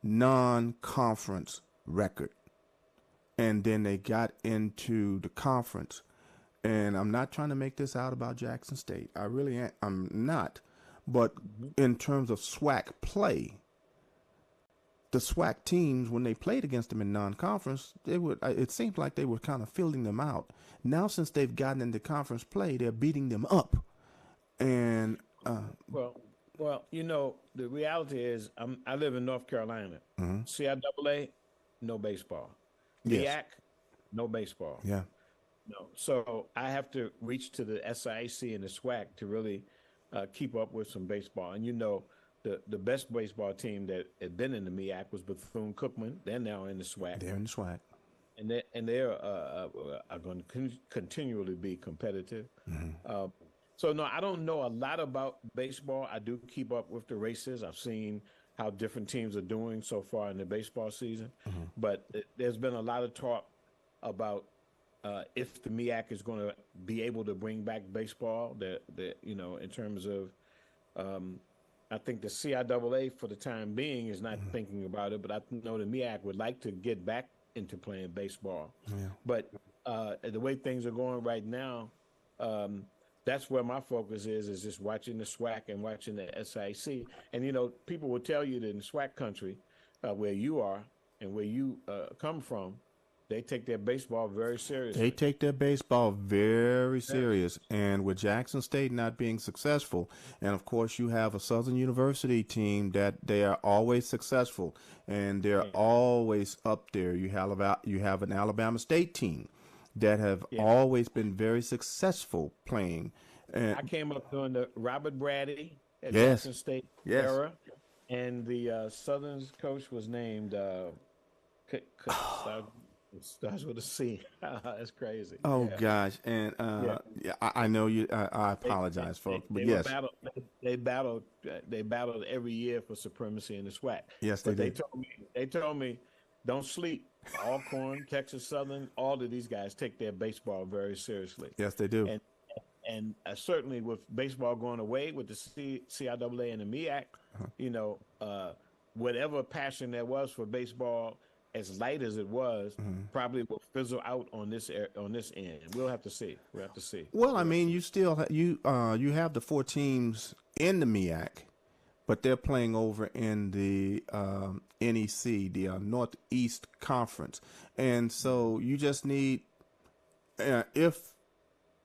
non-conference record, and then they got into the conference. And I'm not trying to make this out about Jackson State. I really I'm not. But in terms of SWAC play, the SWAC teams, when they played against them in non-conference, it seemed like they were kind of filling them out. Now, since they've gotten into conference play, they're beating them up. And Well, the reality is, I live in North Carolina. CIAA, no baseball. yes, MEAC, no baseball. yeah, No. So I have to reach to the SIAC and the SWAC to really keep up with some baseball. And the best baseball team that had been in the MEAC was Bethune-Cookman. They're now in the SWAC. they're in the SWAC. And they're are going to continually be competitive. So no, I don't know a lot about baseball. I do keep up with the races. I've seen how different teams are doing so far in the baseball season, but there's been a lot of talk about if the MEAC is going to be able to bring back baseball. In terms of, I think the CIAA for the time being is not thinking about it, but I know the MEAC would like to get back into playing baseball. Yeah. But the way things are going right now, that's where my focus is just watching the SWAC and watching the SIC. And, people will tell you that in SWAC country, where you are and where you come from, they take their baseball very seriously. They take their baseball very serious. And with Jackson State not being successful, and of course you have a Southern University team that they are always successful, and they're always up there. You have an Alabama State team that have always been very successful playing. And I came up during the Robert Brady at Yes. Jackson State Yes. era, and the Southern's coach was named starts with a C. That's crazy. oh Yeah. gosh, and I know you. I apologize, folks, but yes, They battled every year for supremacy in the SWAC. yes, But they did. they told me, don't sleep. Alcorn, Texas Southern, all of these guys take their baseball very seriously. Yes, they do. And certainly with baseball going away with the CIAA and the MEAC, whatever passion there was for baseball, as light as it was, probably will fizzle out on this end. We'll have to see. Well, I mean, you still you have the 4 teams in the MEAC, but they're playing over in the NEC, the Northeast Conference, and so you just need if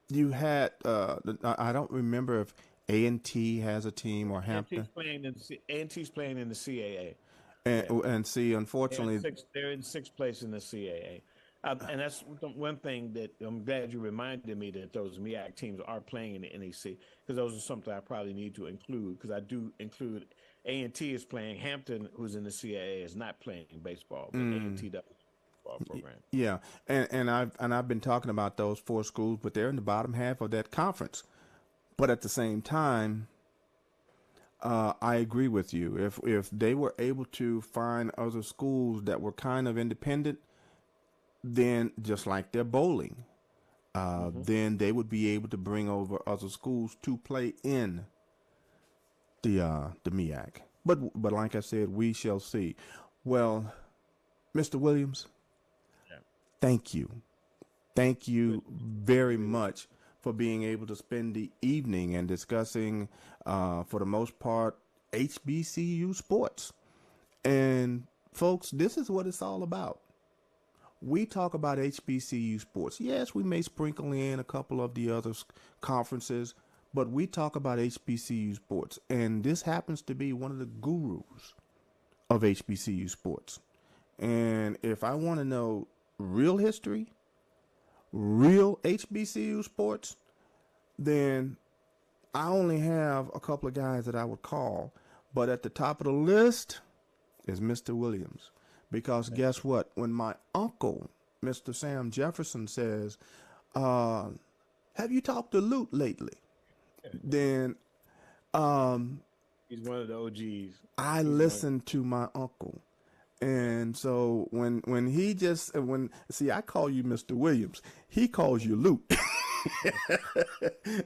you had I don't remember if A&T has a team or Hampton. A&T's playing in the CAA. And see, unfortunately, they're in sixth place in the CAA. And that's one thing that I'm glad you reminded me that those MEAC teams are playing in the NEC, because those are something I probably need to include, because I do include A&T is playing. Hampton, who's in the CAA, is not playing baseball, but A&T does baseball program. Yeah, and I've been talking about those 4 schools, but they're in the bottom half of that conference. But at the same time, I agree with you. If they were able to find other schools that were kind of independent, then just like their bowling, then they would be able to bring over other schools to play in the MEAC. But like I said, we shall see. Well, Mr. Williams, thank you very much for being able to spend the evening and discussing, for the most part, HBCU sports. And folks, this is what it's all about. We talk about HBCU sports. Yes, we may sprinkle in a couple of the other conferences, but we talk about HBCU sports. And this happens to be one of the gurus of HBCU sports. And if I want to know real history, real HBCU sports, then I only have a couple of guys that I would call. But at the top of the list is Mr. Williams. Because guess what? When my uncle, Mr. Sam Jefferson, says, have you talked to Lute lately? Then he's one of the OGs. I listen to my uncle. And so when I call you Mr. Williams, he calls you Lute.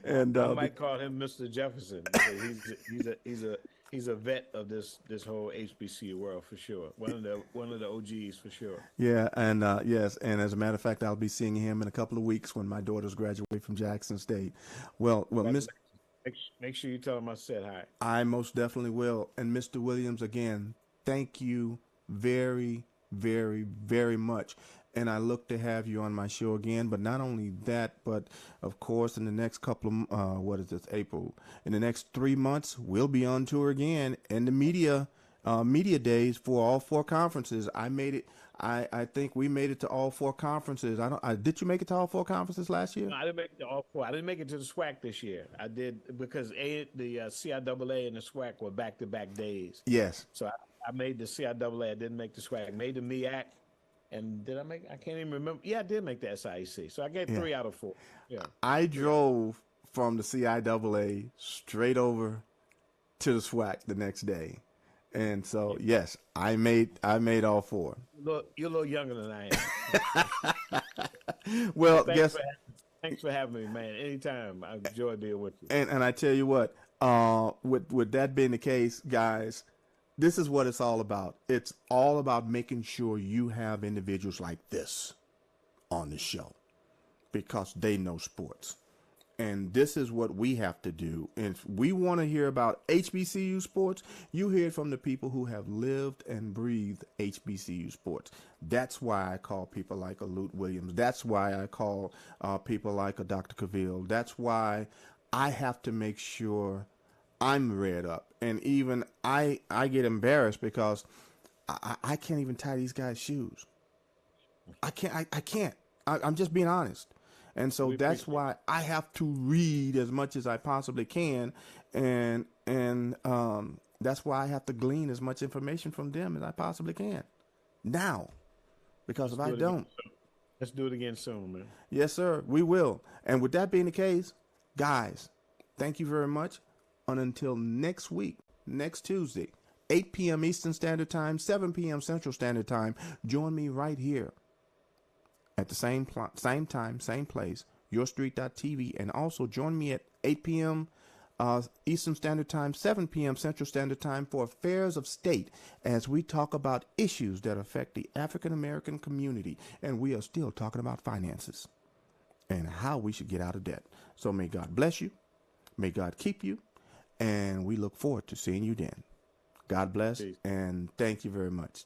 And I might call him Mr. Jefferson, because he's a vet of this whole HBCU world for sure. One of the OGs for sure. Yeah, and yes, and as a matter of fact, I'll be seeing him in a couple of weeks when my daughters graduate from Jackson State. Well, Miss. Make sure you tell him I said hi. I most definitely will. And Mr. Williams, again, thank you very, very, very much. And I look to have you on my show again. But not only that, but of course, in the next couple of, what is this, April? In the next 3 months, we'll be on tour again in the media days for all 4 conferences. I made it. I think we made it to all 4 conferences. Did you make it to all 4 conferences last year? No, I didn't make it to all 4. I didn't make it to the SWAC this year. I did because the CIAA and the SWAC were back-to-back days. Yes. So I made the CIAA. I didn't make the SWAC. Made the MEAC. And did I make? I can't even remember. Yeah, I did make the SIEC. So I gave 3 out of 4. Yeah. I drove from the CIAA straight over to the SWAC the next day, and so yes, I made all 4. You're a little younger than I am. Well, thanks for having me, man. Anytime. I enjoy being with you. And I tell you what, with that being the case, guys, this is what it's all about. It's all about making sure you have individuals like this on the show because they know sports. And this is what we have to do. And if we want to hear about HBCU sports, you hear it from the people who have lived and breathed HBCU sports. That's why I call people like a Lute Williams. That's why I call people like a Dr. Cavill. That's why I have to make sure I'm read up. And even I get embarrassed because I can't even tie these guys' shoes. I can't. I'm just being honest. And so that's why I have to read as much as I possibly can. And that's why I have to glean as much information from them as I possibly can now. Because if I don't. Let's do it again soon, man. Yes, sir. We will. And with that being the case, guys, thank you very much. And until next week, next Tuesday, 8 p.m. Eastern Standard Time, 7 p.m. Central Standard Time, join me right here at the same time, same place, yourstreet.tv, and also join me at 8 p.m. Eastern Standard Time, 7 p.m. Central Standard Time for Affairs of State as we talk about issues that affect the African American community. And we are still talking about finances and how we should get out of debt. So may God bless you. May God keep you. And we look forward to seeing you then. God bless. Peace. And thank you very much.